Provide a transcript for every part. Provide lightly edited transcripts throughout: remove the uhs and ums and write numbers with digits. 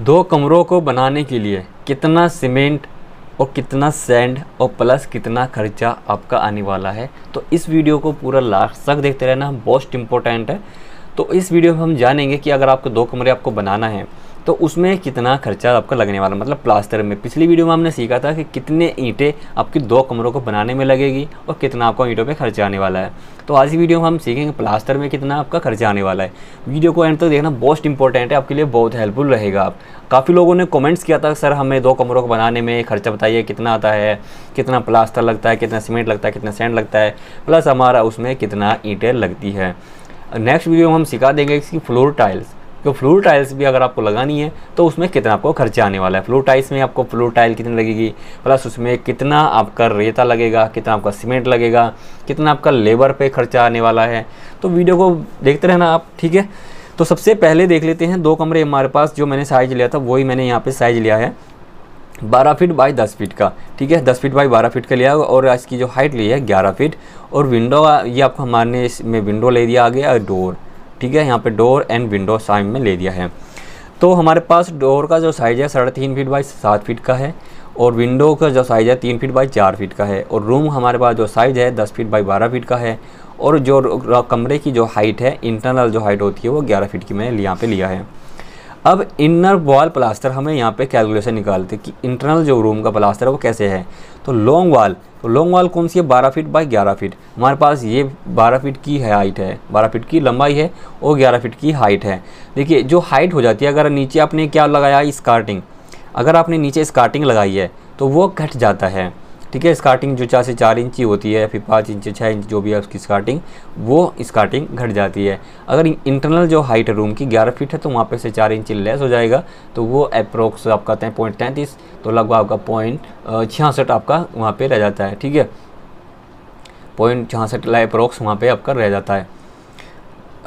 दो कमरों को बनाने के लिए कितना सीमेंट और कितना सैंड और प्लस कितना खर्चा आपका आने वाला है। तो इस वीडियो को पूरा लास्ट तक देखते रहना, मोस्ट इम्पोर्टेंट है। तो इस वीडियो में हम जानेंगे कि अगर आपको दो कमरे आपको बनाना है तो उसमें कितना खर्चा आपका लगने वाला, मतलब प्लास्टर में। पिछली वीडियो में हमने सीखा था कि कितने ईंटें आपकी दो कमरों को बनाने में लगेगी और कितना आपको ईंटों पे खर्चा आने वाला है। तो आज की वीडियो में हम सीखेंगे प्लास्टर में कितना आपका खर्चा आने वाला है। वीडियो को एंड तक देखना मोस्ट इंपॉर्टेंट है, आपके लिए बहुत हेल्पफुल रहेगा। आप काफ़ी लोगों ने कमेंट्स किया था, सर हमें दो कमरों को बनाने में खर्चा बताइए कितना आता है, कितना प्लास्टर लगता है, कितना सीमेंट लगता है, कितना सैंड लगता है, प्लस हमारा उसमें कितना ईंटें लगती है। नेक्स्ट वीडियो में हम सिखा देंगे इसकी फ्लोर टाइल्स, तो फ्लोर टाइल्स भी अगर आपको लगानी है तो उसमें कितना आपको खर्चा आने वाला है। फ्लोर टाइल्स में आपको फ्लोर टाइल कितनी लगेगी, प्लस उसमें कितना आपका रेता लगेगा, कितना आपका सीमेंट लगेगा, कितना आपका लेबर पे खर्चा आने वाला है। तो वीडियो को देखते रहना आप, ठीक है। तो सबसे पहले देख लेते हैं दो कमरे हमारे पास, जो मैंने साइज़ लिया था वही मैंने यहाँ पर साइज़ लिया है 12 फीट बाई 10 फीट का, ठीक है। 10 फीट बाई 12 फीट का लिया और इसकी जो हाइट ली है 11 फीट। और विंडो ये आपको हमारे इसमें विंडो ले दिया आगे और डोर, ठीक है। यहाँ पे डोर एंड विंडो साइड में ले दिया है। तो हमारे पास डोर का जो साइज़ है 3.5 फीट बाई 7 फीट का है और विंडो का जो साइज़ है 3 फीट बाई 4 फीट का है। और रूम हमारे पास जो साइज़ है 10 फीट बाई 12 फीट का है। और जो कमरे की जो हाइट है, इंटरनल जो हाइट होती है वो 11 फीट की मैंने यहाँ पे लिया है। अब इनर वॉल प्लास्टर हमें यहाँ पे कैलकुलेशन निकालते कि इंटरनल जो रूम का प्लास्टर है वो कैसे है। तो लॉन्ग वाल कौन सी है, 12 फीट बाई 11 फीट। हमारे पास ये 12 फीट की हाइट है, 12 फीट की लंबाई है और 11 फीट की हाइट है। देखिए जो हाइट हो जाती है, अगर नीचे आपने क्या लगाया स्कार्टिंग, अगर आपने नीचे स्कार्टिंग लगाई है तो वो घट जाता है, ठीक है। स्कार्टिंग जो 4 से 4 इंची होती है, फिर 5 इंच 6 इंच जो भी है उसकी स्कार्टिंग, वो स्कार्टिंग घट जाती है। अगर इंटरनल जो हाइट है रूम की 11 फीट है तो वहाँ पे से 4 इंची लेस हो जाएगा, तो वो अप्रोक्स आप कहते हैं 0.33, तो लगभग आपका 0.66 आपका वहाँ पे रह जाता है, ठीक है। 0.66 अप्रोक्स वहाँ पे आपका रह जाता है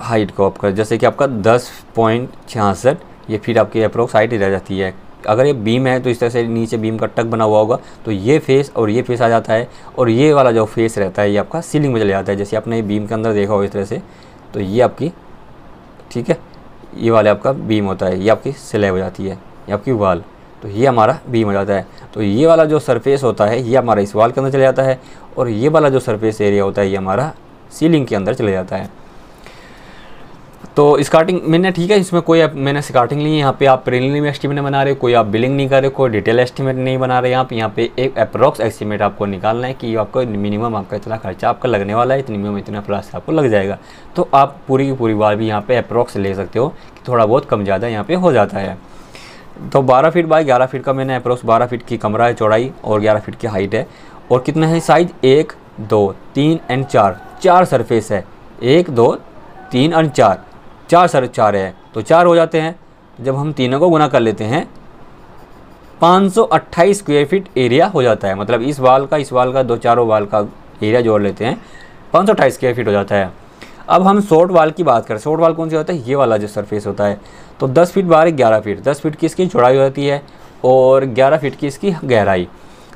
हाइट को आपका, जैसे कि आपका 10.66 ये फिर आपकी अप्रोक्स हाइट ही रह जाती है। अगर ये बीम है तो इस तरह से नीचे बीम का टक बना हुआ होगा तो ये फेस और ये फेस आ जाता है, और ये वाला जो फेस रहता है ये आपका सीलिंग में चले जाता है। जैसे आपने बीम के अंदर देखा हो इस तरह से, तो ये आपकी, ठीक है, ये वाले आपका बीम होता है, ये आपकी स्लैब हो जाती है, ये आपकी वाल, तो ये हमारा बीम हो जाता है। तो ये वाला जो सरफेस होता है ये हमारा इस वाल के अंदर चले जाता है, और ये वाला जो सरफेस एरिया होता है ये हमारा सीलिंग के अंदर चले जाता है। तो स्कार्टिंग मैंने, ठीक है, इसमें कोई मैंने स्कार्टिंग ली है। यहाँ पे आप प्रीलिमिनरी एस्टीमेट बना रहे हो, कोई आप बिलिंग नहीं कर रहे, कोई डिटेल एस्टीमेट नहीं बना रहे। यहाँ पे एक अप्रोक्स एस्टीमेट आपको निकालना है कि आपको मिनिमम आपका इतना खर्चा आपका लगने वाला है, इतनी मिनिमम इतना प्लस आपको लग जाएगा। तो आप पूरी की पूरी बार भी यहाँ पे अप्रोक्स ले सकते हो कि थोड़ा बहुत कम ज़्यादा यहाँ पे हो जाता है। तो 12 फीट बाई 11 फीट का मैंने अप्रोक्स 12 फीट की कमरा है चौड़ाई और 11 फीट की हाइट है। और कितना है साइज, 1 2 3 एंड 4 सरफेस है, 1 2 3 और 4 है, तो 4 हो जाते हैं। जब हम तीनों को गुना कर लेते हैं 528 स्क्वायर फीट एरिया हो जाता है। मतलब इस वाल का दो चारों वाल का एरिया जोड़ लेते हैं 528 स्क्वायर फीट हो जाता है। अब हम शॉर्ट वाल की बात करें, शॉर्ट वाल कौन सी होता है, ये वाला जो सरफेस होता है। तो 10 फीट बाहर 11 फीट, 10 फीट की इसकी चौड़ाई होती है और 11 फीट की इसकी गहराई।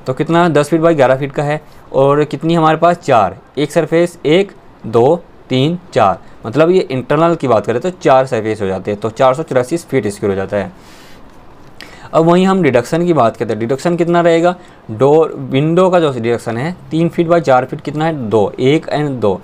तो कितना 10 फीट बाई 11 फीट का है। और कितनी हमारे पास 4, एक सरफेस 1 2 3 4, मतलब ये इंटरनल की बात करें तो 4 सरफेस हो जाते हैं, तो 484 फीट स्क्वायर हो जाता है। अब वहीं हम डिडक्शन की बात करते हैं, डिडक्शन कितना रहेगा, डोर विंडो का जो डिडक्शन है 3 फीट बाई 4 फीट कितना है, 2, 1 एंड 2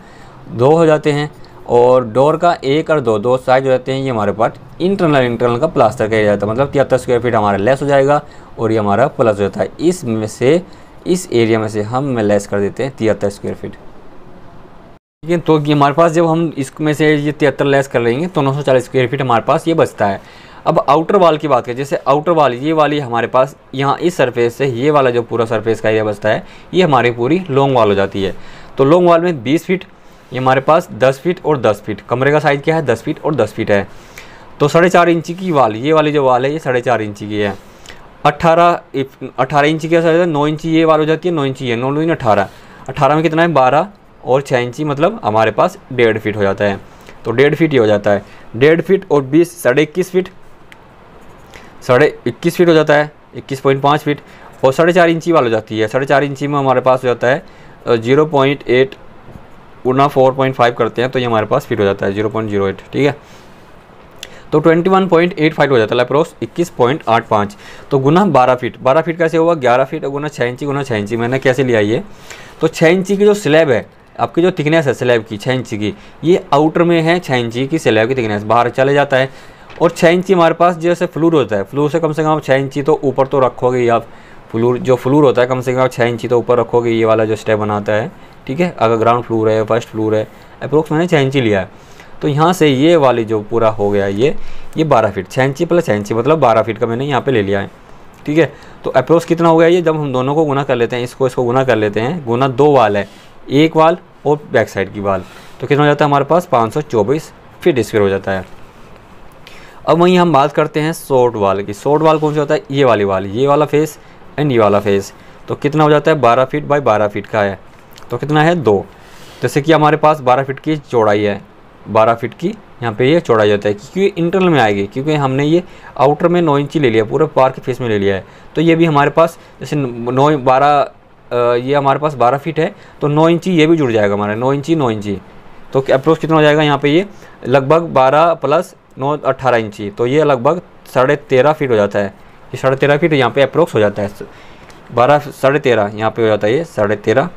हो जाते हैं। और डोर का 1 और 2 साइज हो जाते हैं। ये हमारे पास इंटरनल का प्लास्टर का एरिया जाता है, मतलब 73 स्क्वायर फीट हमारा लेस हो जाएगा और ये हमारा प्लस हो जाता है। इसमें से इस एरिया में से हम लेस कर देते हैं 73 स्क्वायर फीट, ठीक है। तो ये हमारे पास जब हम इसमें से ये 73 लेस कर लेंगे तो 940 स्क्वायर फीट हमारे पास ये बचता है। अब आउटर वाल की बात करें, जैसे आउटर वाल ये वाली हमारे पास यहाँ इस सरफेस से ये वाला जो पूरा सरफेस का एरिया बचता है ये हमारी पूरी लॉन्ग वाल हो जाती है। तो लॉन्ग वाल में 20 फीट, ये हमारे पास 10 फीट और 10 फीट, कमरे का साइज़ क्या है 10 फीट और 10 फीट है। तो 4.5 इंची की वाल, ये वाली जो वाल है ये 4.5 इंची की है। 18 इंची का साइज है, 9 इंची ये वाल हो जाती है, 9 इंची है, 9 9 18 में कितना है 12 और 6 इंची, मतलब हमारे पास 1.5 फीट हो जाता है। तो 1.5 फीट ही हो जाता है, 1.5 फीट और 20 21.5 फीट, 21.5 फीट हो जाता है, 21.5 फीट। और 4.5 इंची वाल हो जाती है, 4.5 इंची में हमारे पास हो जाता है 0.8 गुना 4.5 करते हैं तो ये हमारे पास फिट हो जाता है 0.08, ठीक है। तो 21.85 हो जाता है अप्रोक्स 21.85। तो गुना 12 फीट, 12 फीट कैसे होगा, 11 फीट गुना 6 इंची गुना 6 इंची। मैंने कैसे लिया ये, तो 6 इंची की जो स्लैब है आपकी, जो थिकनेस है स्लैब की 6 इंची की, ये आउटर में है 6 इंची की स्लैब की थिकनेस, बाहर चले जाता है। और 6 इंची हमारे पास जैसे फ्लोर होता है, फ्लोर से कम आप 6 इंची तो ऊपर तो रखोगे ही आप, फ्लोर जो फ्लोर होता है कम से कम आप 6 इंची तो ऊपर रखोगे, ये वाला जो स्टेप बनाता है, ठीक है। अगर ग्राउंड फ्लोर है, फर्स्ट फ्लोर है, अप्रोक्स मैंने 6 इंची लिया है। तो यहाँ से ये वाली जो पूरा हो गया ये 12 फीट, 6 इंची प्लस 6 इंची मतलब 12 फीट का मैंने यहाँ पे ले लिया है, ठीक है। तो अप्रोक्स कितना हो गया ये, जब हम दोनों को गुना कर लेते हैं, इसको गुना कर लेते हैं, गुना 2 वाल है, एक वाल और बैक साइड की वाल, तो कितना हो जाता है हमारे पास 524 फीट स्क्वायर हो जाता है। अब वहीं हम बात करते हैं शॉर्ट वाल की। शॉर्ट वाल कौन सा होता है, ये वाली वाल, ये वाला फेस एंड ये वाला फेस। तो कितना हो जाता है 12 फीट बाई 12 फीट का है, तो कितना है 2। जैसे कि हमारे पास 12 फीट की चौड़ाई है, 12 फीट की यहाँ पे ये चौड़ाई होता है, क्योंकि इंटरनल में आएगी, क्योंकि हमने ये आउटर में 9 इंची ले लिया, पूरे पार के फेस में ले लिया है। तो ये भी हमारे पास जैसे 12 ये हमारे पास 12 फीट है, तो 9 इंची ये भी जुड़ जाएगा हमारा, 9 इंची 9 इंची। तो अप्रोक्स कितना हो जाएगा यहाँ पे, ये लगभग 12 प्लस 9 18 इंची, तो ये लगभग 13.5 फीट हो जाता है। ये 13.5 फीट यहाँ पे अप्रोक्स हो जाता है, 12 13.5 यहाँ पे हो जाता है, ये 13.5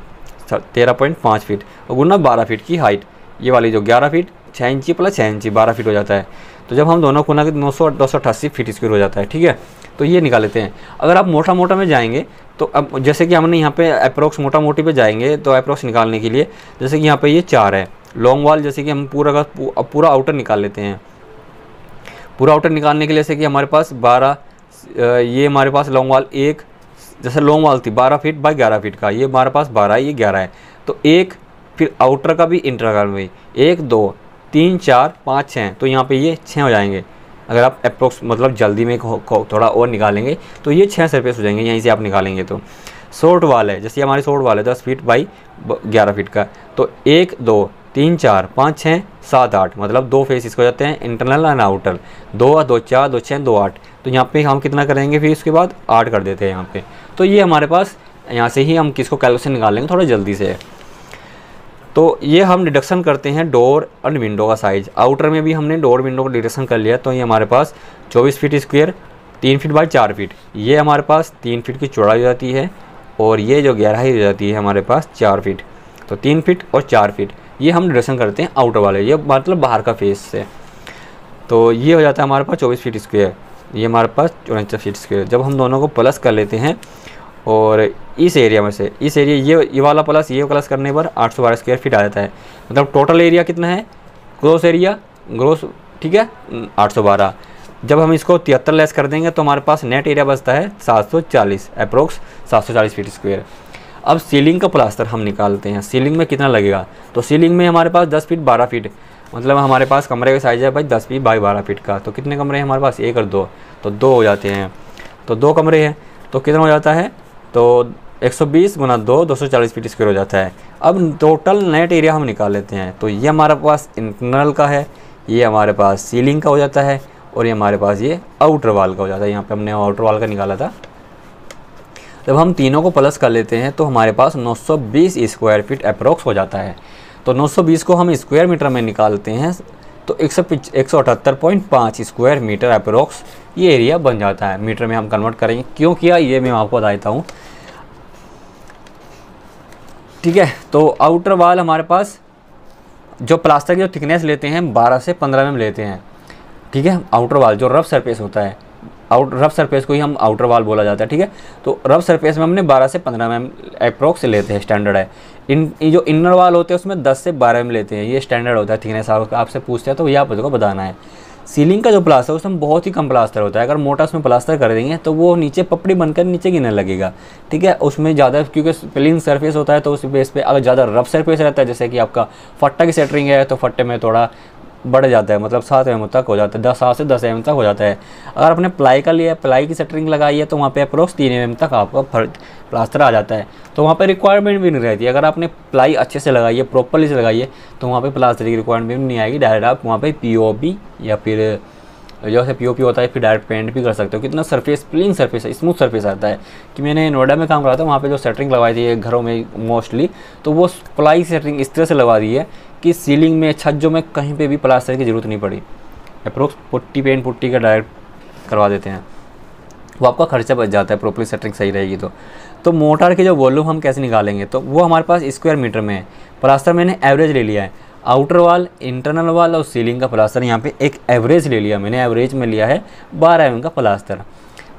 13.5 फीट और गुना 12 फीट की हाइट, ये वाली जो 11 फीट 6 इंची प्लस 6 इंची 12 फीट हो जाता है। तो जब हम दोनों गुना के 288 फीट स्क्वायर हो जाता है, ठीक है। तो ये निकाल लेते हैं। अगर आप मोटा मोटा में जाएंगे तो अब जैसे कि हमने यहाँ पे अप्रोक्स मोटा मोटी पे जाएंगे, तो अप्रोक्स निकालने के लिए जैसे कि यहाँ पे ये 4 है लॉन्ग वाल, जैसे कि हम पूरा आउटर निकाल लेते हैं। पूरा आउटर निकालने के लिए जैसे कि हमारे पास 12 ये हमारे पास लॉन्ग वाल एक, जैसे लॉन्ग वाल थी 12 फीट बाई 11 फीट का, ये हमारे पास 12 है, ये 11 है। तो एक फिर आउटर का भी इंटर का भी 1 2 3 4 5 6, तो यहाँ पे ये 6 हो जाएंगे। अगर आप अप्रोक्स मतलब जल्दी में थोड़ा और निकालेंगे तो ये 6 सरफेस हो जाएंगे, यहीं से आप निकालेंगे। तो शॉर्ट वाल है, जैसे हमारी शॉर्ट वाल है 10 फीट बाई 11 फीट का, तो 1 2 3 4 5 6 7 8 मतलब 2 फेस इसको जाते हैं इंटरनल एंड आउटर, 2 2 4 2 6 2 8। तो यहाँ पे हम कितना करेंगे, फिर उसके बाद 8 कर देते हैं यहाँ पे। तो ये हमारे पास यहाँ से ही हम किसको कैलकुलेशन निकाल लेंगे थोड़ा जल्दी से। तो ये हम डिडक्शन करते हैं डोर और विंडो का साइज़। आउटर में भी हमने डोर विंडो को डिडक्शन कर लिया, तो ये हमारे पास 24 feet square 3 feet by 4 feet, ये हमारे पास 3 फीट की चौड़ाई हो जाती है, और ये जो गहराई हो जाती है हमारे पास 4 फीट। तो 3 फीट और 4 फीट ये हम डिडक्शन करते हैं आउटर वाले, ये मतलब बाहर का फेस से। तो ये हो जाता है हमारे पास 24 फीट स्क्वायर, ये हमारे पास 49 फीट स्क्वायर। जब हम दोनों को प्लस कर लेते हैं और इस एरिया में से इस एरिया ये वाला प्लस ये प्लस करने पर 812 स्क्वायर फीट आ जाता है। मतलब टोटल एरिया कितना है, ग्रोस एरिया ग्रोस, ठीक है 812। जब हम इसको 73 लेस कर देंगे तो हमारे पास नेट एरिया बचता है 740 अप्रोक्स 740 फीट स्क्वायर। अब सीलिंग का प्लास्टर हम निकालते हैं, सीलिंग में कितना लगेगा। तो सीलिंग में हमारे पास 10 फीट 12 फीट, मतलब हमारे पास कमरे का साइज़ है भाई 10 फीट बाई 12 फीट का। तो कितने कमरे हैं हमारे पास, 1 और 2, तो 2 हो जाते हैं। तो 2 कमरे हैं, तो कितना हो जाता है, तो 120 गुना 2 240 फीट स्क्वायर हो जाता है। अब टोटल नेट एरिया हम निकाल लेते हैं। तो ये हमारे पास इंटरनल का है, ये हमारे पास सीलिंग का हो जाता है, और ये हमारे पास ये आउटर वाल का हो जाता है। यहाँ पे हमने आउटर वाल का निकाला था। जब हम तीनों को प्लस कर लेते हैं तो हमारे पास 920 स्क्वायर फीट अप्रोक्स हो जाता है। तो 920 को हम स्क्वायर मीटर में निकालते हैं तो 178.5 स्क्वायर मीटर अप्रोक्स ये एरिया बन जाता है। मीटर में हम कन्वर्ट करेंगे, क्यों किया ये मैं आपको बता देता हूँ, ठीक है। तो आउटर वाल हमारे पास जो प्लास्टर की जो थिकनेस लेते हैं 12 से 15 mm लेते हैं, ठीक है। आउटर वाल जो रफ सरफेस होता है, रफ सरफेस को ही हम आउटर वाल बोला जाता है, ठीक है। तो रफ सरफेस में हमने 12 से 15 mm अप्रोक्स लेते हैं, स्टैंडर्ड है। जो इनर वाल होते हैं उसमें 10 से 12 mm लेते हैं, ये स्टैंडर्ड होता है थिकनेस। आपसे पूछते हैं तो ये आपको बताना है। सीलिंग का जो प्लास्टर है उसमें बहुत ही कम प्लास्टर होता है। अगर मोटा उसमें प्लास्टर कर देंगे तो वो नीचे पपड़ी बनकर नीचे गिरने लगेगा, ठीक है। उसमें ज़्यादा क्योंकि प्लेन सरफेस होता है तो उस बेस पे अगर ज़्यादा रफ सरफेस रहता है, जैसे कि आपका फट्टा की सेटरिंग है, तो फट्टे में थोड़ा बढ़ जाता है, मतलब 7 mm तक हो जाता है, 7 से 10 mm तक हो जाता है। अगर आपने प्लाई का लिया, प्लाई की सेटरिंग लगाई है, तो वहाँ पे अप्रोक्स 3 mm तक आपका प्लास्टर आ जाता है। तो वहाँ पे रिक्वायरमेंट भी नहीं रहती है। अगर आपने प्लाई अच्छे से लगाई है, प्रॉपरली से लगाई है, तो वहाँ पे प्लास्टर की रिक्वायरमेंट भी नहीं आएगी। डायरेक्ट आप वहाँ पे पीओपी या फिर जैसे पीओपी होता है, फिर डायरेक्ट पेंट भी कर सकते हो। कितना सरफेस प्लेन सरफेस है, स्मूथ सरफेस आता है। कि मैंने नोएडा में काम करा था, वहाँ पे जो सेटरिंग लगवाई थी घरों में मोस्टली, तो वो प्लाई सेटरिंग इस तरह से लगा दी है कि सीलिंग में छज्जों में कहीं पे भी प्लास्टर की ज़रूरत नहीं पड़ी। अप्रोक्स पुट्टी पेंट पुट्टी का डायरेक्ट करवा देते हैं, वो आपका खर्चा बच जाता है, प्रॉपर्ली सेटिंग सही रहेगी तो मोटार की जो वॉल्यूम हम कैसे निकालेंगे, तो वो हमारे पास स्क्वायर मीटर में है। प्लास्टर मैंने एवरेज ले लिया है, आउटर वाल, इंटरनल वाल और सीलिंग का प्लास्टर यहाँ पे एक एवरेज ले लिया मैंने, एवरेज में लिया है 12 mm का प्लास्टर,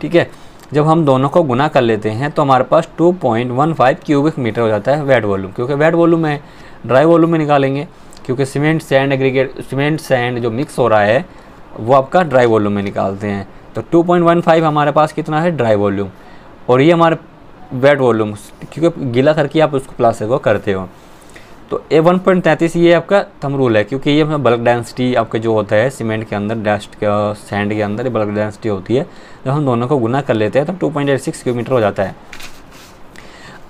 ठीक है। जब हम दोनों को गुना कर लेते हैं तो हमारे पास 2.15 क्यूबिक मीटर हो जाता है वेट वॉल्यूम, क्योंकि वेट वॉल्यूम है। ड्राई वॉल्यूम में निकालेंगे क्योंकि cement sand aggregate, cement sand जो मिक्स हो रहा है वो आपका ड्राई वॉल्यूम में निकालते हैं। तो 2.15 हमारे पास कितना है ड्राई वॉल्यूम, और ये हमारे वेट वॉल्यूम, क्योंकि गीला करके आप उसको प्लास्टर को करते हो। तो ये 1.33 ये आपका थंब रूल है, क्योंकि ये बल्क डेंसिटी आपका जो होता है सीमेंट के अंदर, डस्ट का सैंड के अंदर ये बल्क डेंसिटी होती है। जब हम दोनों को गुना कर लेते हैं तो 2.86 क्यूबीमीटर हो जाता है।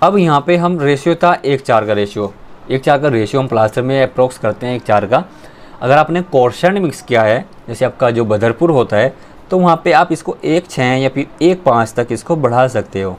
अब यहाँ पे हम रेशियो था 1:4 का रेशियो, 1:4 का रेशियो हम प्लास्टर में अप्रोक्स करते हैं 1:4 का। अगर आपने कोर्सेंट मिक्स किया है, जैसे आपका जो बदरपुर होता है, तो वहाँ पे आप इसको 1:6 या फिर 1:5 तक इसको बढ़ा सकते हो,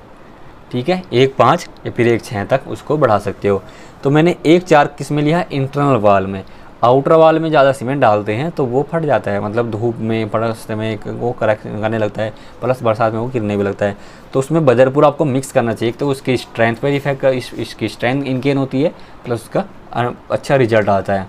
ठीक है। 1:5 या फिर 1:6 तक उसको बढ़ा सकते हो। तो मैंने 1:4 किस में लिया, इंटरनल वाल में। आउटर वाल में ज़्यादा सीमेंट डालते हैं तो वो फट जाता है, मतलब धूप में प्लस में वो करेक्शन करने लगता है, प्लस बरसात में वो गिरने भी लगता है। तो उसमें बदरपुर आपको मिक्स करना चाहिए, तो उसकी स्ट्रेंथ पर इफेक्ट, इसकी स्ट्रेंथ इनकेन होती है, प्लस उसका अच्छा रिजल्ट आता है।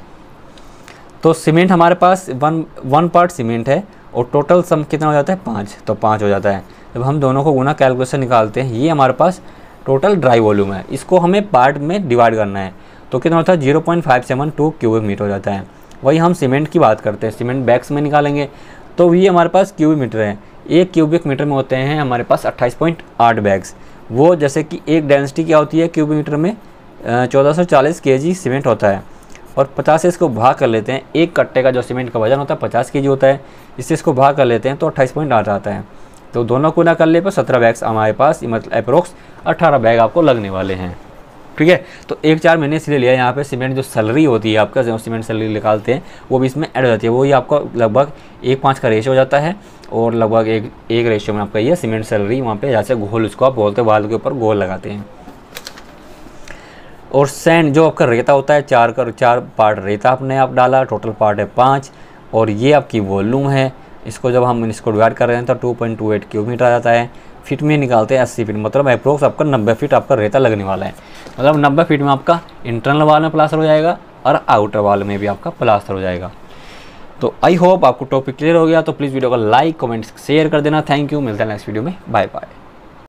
तो सीमेंट हमारे पास 1 पार्ट सीमेंट है और टोटल सम कितना हो जाता है 5, तो 5 हो जाता है। जब हम दोनों को गुना कैलकुलेशन निकालते हैं, ये हमारे पास टोटल ड्राई वॉल्यूम है, इसको हमें पार्ट में डिवाइड करना है, तो कितना होता है 0.572 क्यूबिक मीटर हो जाता है। वही हम सीमेंट की बात करते हैं, सीमेंट बैग्स में निकालेंगे तो ये हमारे पास क्यूबिक मीटर है। 1 क्यूबिक मीटर में होते हैं हमारे पास 28.8 बैग्स। वो जैसे कि एक डेंसिटी क्या होती है क्यूबिक मीटर में 1440 kg सीमेंट होता है, और 50 से इसको भाग कर लेते हैं। एक कट्टे का जो सीमेंट का वजन होता है 50 kg होता है, इससे इसको भाग कर लेते हैं तो 28.8 आता है। तो दोनों को ना कर ले पर 17 बैग्स हमारे पास, मतलब अप्रोक्स 18 बैग आपको लगने वाले हैं, ठीक है। तो 1:4 मैंने इसलिए लिया। यहाँ पे सीमेंट जो सैलरी होती है आपका, जो सीमेंट सैलरी निकालते हैं वो भी इसमें ऐड हो जाती है, वो ही आपको लगभग 1:5 का रेशियो हो जाता है, और लगभग एक रेशियो में आपका ये सीमेंट सैलरी वहाँ पे जैसे घोल, उसको आप बोलते हैं वाल के ऊपर गोल लगाते हैं। और सैंड जो आपका रेता होता है, 4 पार्ट रेता आपने आप डाला, टोटल पार्ट है 5, और ये आपकी वॉल्यूम है। इसको जब हम इसको डिवाइड कर रहे हैं तो 2.28 क्यूब मीटर आ जाता है। फिट में निकालते हैं 80 फीट, मतलब अप्रोक्स आपका 90 फीट आपका रेता लगने वाला है। मतलब 90 फीट में आपका इंटरनल वाल में प्लास्टर हो जाएगा और आउटर वाल में भी आपका प्लास्टर हो जाएगा। तो आई होप आपको टॉपिक क्लियर हो गया। तो प्लीज़ वीडियो को लाइक, कमेंट, शेयर कर देना। थैंक यू, मिलते हैं नेक्स्ट वीडियो में, बाय बाय।